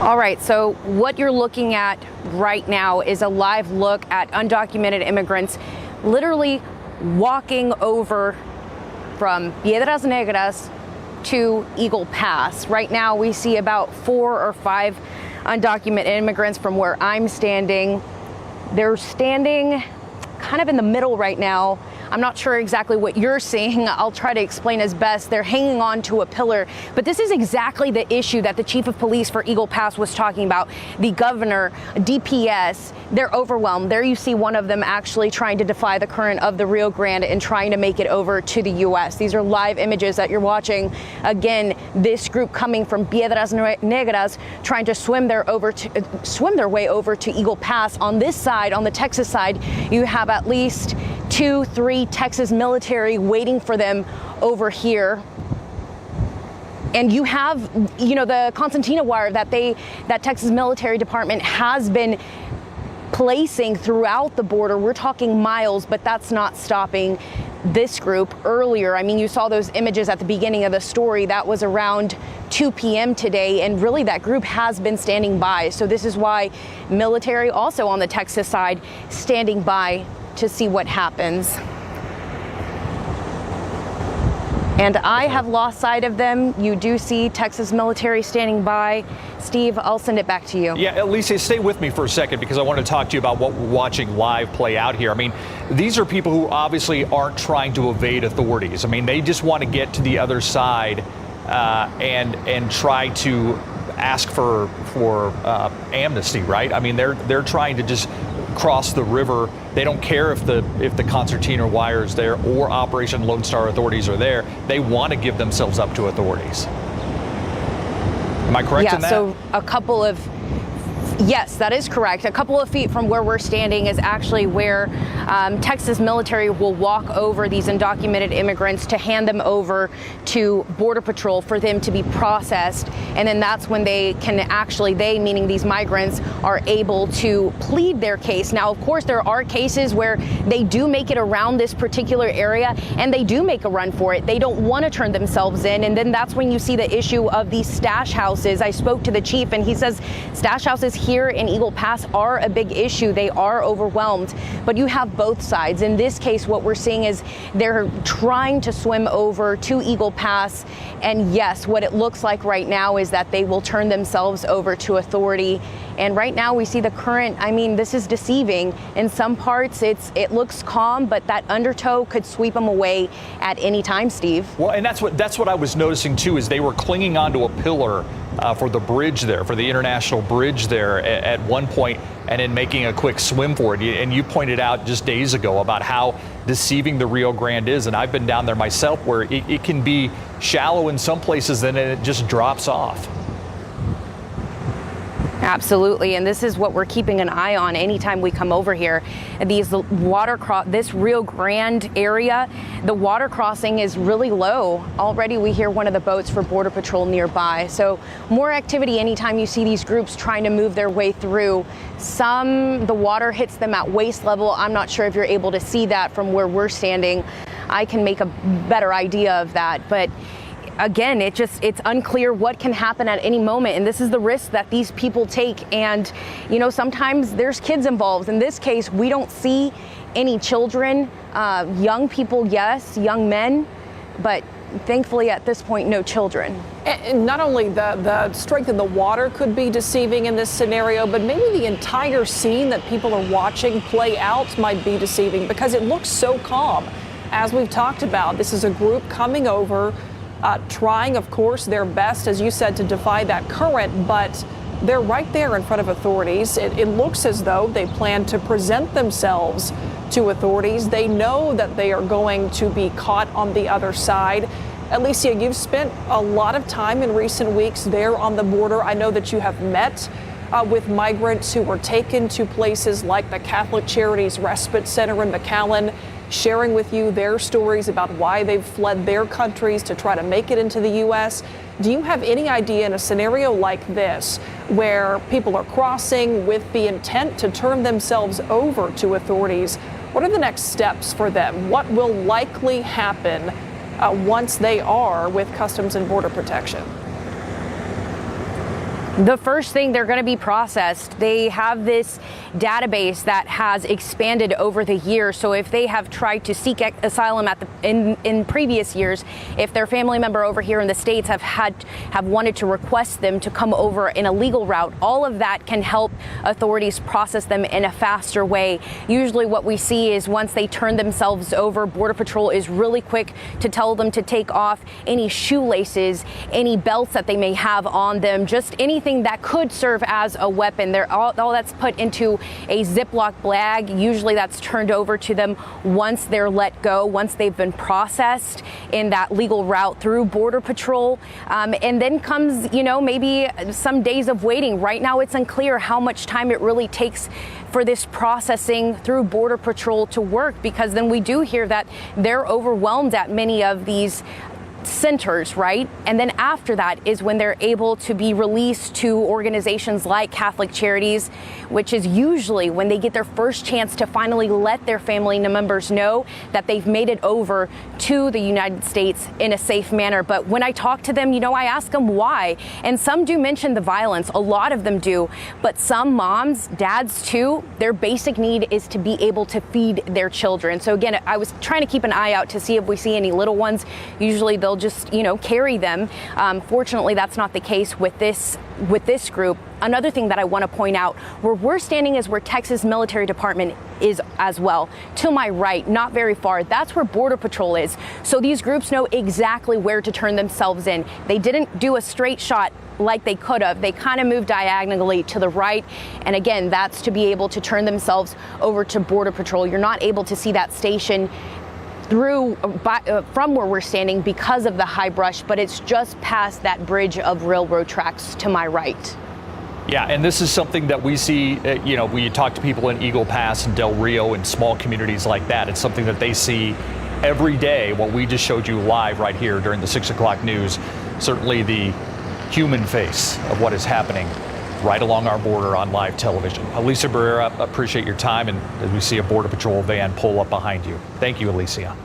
All right, so what you're looking at right now is a live look at undocumented immigrants literally walking over from Piedras Negras to Eagle Pass. Right now we see about 4 or 5 undocumented immigrants from where I'm standing. They're standing kind of in the middle right now. I'm not sure exactly what you're seeing. I'll try to explain as best. They're hanging on to a pillar, but this is exactly the issue that the chief of police for Eagle Pass was talking about. The governor, DPS, they're overwhelmed. There you see one of them actually trying to defy the current of the Rio Grande and trying to make it over to the U.S. These are live images that you're watching. Again, this group coming from Piedras Negras trying to swim their way over to Eagle Pass. On this side, on the Texas side, you have at least 2, 3 Texas military waiting for them over here. And you have, the concertina wire that Texas military department has been placing throughout the border. We're talking miles, but that's not stopping this group earlier. I mean, you saw those images at the beginning of the story. That was around 2 p.m. today, and really that group has been standing by. So this is why military also on the Texas side standing by to see what happens. And I have lost sight of them. You do see Texas military standing by. Steve, I'll send it back to you. Yeah, Alicia, stay with me for a second because I want to talk to you about what we're watching live play out here. I mean, these are people who obviously aren't trying to evade authorities. I mean, they just want to get to the other side and try to ask for amnesty, right? I mean, they're trying to just cross the river. They don't care if the concertina wire is there or Operation Lone Star authorities are there. They want to give themselves up to authorities. Am I correct in that? So yes, that is correct. A couple of feet from where we're standing is actually where Texas military will walk over these undocumented immigrants to hand them over to Border Patrol for them to be processed. And then that's when they meaning these migrants, are able to plead their case. Now, of course, there are cases where they do make it around this particular area and they do make a run for it. They don't want to turn themselves in. And then that's when you see the issue of these stash houses. I spoke to the chief and he says stash houses here in Eagle Pass are a big issue. They are overwhelmed, but you have both sides. In this case, what we're seeing is they're trying to swim over to Eagle Pass. And yes, what it looks like right now is that they will turn themselves over to authority. And right now we see the current, I mean, this is deceiving. In some parts, it looks calm, but that undertow could sweep them away at any time, Steve. Well, and that's what I was noticing too, is they were clinging onto a pillar for the bridge there, for the international bridge there at one point, and then making a quick swim for it. And you pointed out just days ago about how deceiving the Rio Grande is. And I've been down there myself where it can be shallow in some places, then it just drops off. Absolutely, and this is what we're keeping an eye on anytime we come over here. This Rio Grande area, the water crossing is really low. Already we hear one of the boats for Border Patrol nearby. So more activity anytime you see these groups trying to move their way through. The water hits them at waist level. I'm not sure if you're able to see that from where we're standing. I can make a better idea of that, but again, it's unclear what can happen at any moment. And this is the risk that these people take. And, sometimes there's kids involved. In this case, we don't see any children, young people, yes, young men, but thankfully at this point, no children. And not only the strength of the water could be deceiving in this scenario, but maybe the entire scene that people are watching play out might be deceiving because it looks so calm. As we've talked about, this is a group coming over, trying, of course, their best, as you said, to defy that current, but they're right there in front of authorities. It looks as though they plan to present themselves to authorities. They know that they are going to be caught on the other side. Alicia, you've spent a lot of time in recent weeks there on the border. I know that you have met with migrants who were taken to places like the Catholic Charities Respite Center in McAllen, sharing with you their stories about why they've fled their countries to try to make it into the U.S. Do you have any idea in a scenario like this where people are crossing with the intent to turn themselves over to authorities? What are the next steps for them? What will likely happen once they are with Customs and Border Protection? The first thing, they're going to be processed. They have this database that has expanded over the years. So if they have tried to seek asylum in previous years, if their family member over here in the States have wanted to request them to come over in a legal route, all of that can help authorities process them in a faster way. Usually what we see is once they turn themselves over, Border Patrol is really quick to tell them to take off any shoelaces, any belts that they may have on them, just anything that could serve as a weapon. All that's put into a Ziploc bag. Usually that's turned over to them once they're let go, once they've been processed in that legal route through Border Patrol. And then comes, maybe some days of waiting. Right now it's unclear how much time it really takes for this processing through Border Patrol to work, because then we do hear that they're overwhelmed at many of these centers, right? And then after that is when they're able to be released to organizations like Catholic Charities, which is usually when they get their first chance to finally let their family members know that they've made it over to the United States in a safe manner. But when I talk to them, I ask them why. And some do mention the violence, a lot of them do, but some moms, dads too, their basic need is to be able to feed their children. So again, I was trying to keep an eye out to see if we see any little ones. Usually they'll just, carry them. Fortunately, that's not the case with this group. Another thing that I want to point out, where we're standing is where Texas Military Department is as well. To my right, not very far, that's where Border Patrol is. So these groups know exactly where to turn themselves in. They didn't do a straight shot like they could have. They kind of moved diagonally to the right. And again, that's to be able to turn themselves over to Border Patrol. You're not able to see that station from where we're standing because of the high brush, but it's just past that bridge of railroad tracks to my right. Yeah, and this is something that we see, we talk to people in Eagle Pass and Del Rio and small communities like that. It's something that they see every day, what we just showed you live right here during the 6 o'clock news. Certainly the human face of what is happening right along our border on live television. Alicia Barrera, appreciate your time, and as we see a Border Patrol van pull up behind you. Thank you, Alicia.